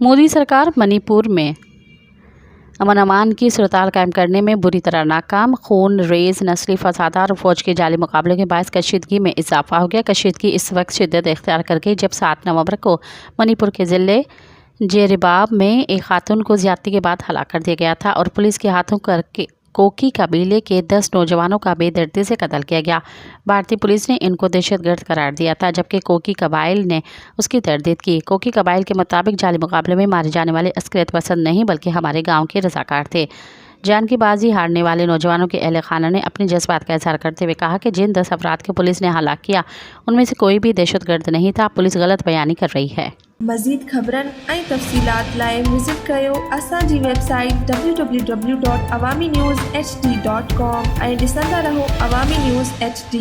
मोदी सरकार मणिपुर में अमन अमान की सूरत कायम करने में बुरी तरह नाकाम। खून रेज नस्ली फसादात और फौज के जाली मुकाबले के बायस कशीदगी में इजाफा हो गया। कशीदगी इस वक्त शिद्दत इख्तियार कर गई जब 7 नवंबर को मणिपुर के ज़िले जेरेबाब में एक खातून को ज्यादती के बाद हलाक कर दिया गया था और पुलिस के हाथों करके कोकी कबीले के 10 नौजवानों का बेदर्दी से कत्ल किया गया। भारतीय पुलिस ने इनको दहशतगर्द करार दिया था, जबकि कोकी कबाइल ने उसकी तरदीद की। कोकी कबाइल के मुताबिक जाली मुकाबले में मारे जाने वाले अस्करियत पसंद नहीं बल्कि हमारे गांव के रजाकार थे। जान की बाजी हारने वाले नौजवानों के अहले खाना ने अपने जज्बात का इजहार करते हुए कहा कि जिन 10 अफराद को पुलिस ने हलाक किया उनमें से कोई भी दहशतगर्द नहीं था। पुलिस गलत बयानी कर रही है। मज़ीद ख़बरन ऐं तफ़सीलात लाइ विज़िट कयो असांजी वेबसाइट www.awamiNewsHD.com ऐं ॾिसंदा रहो अवामी न्यूज़ HD।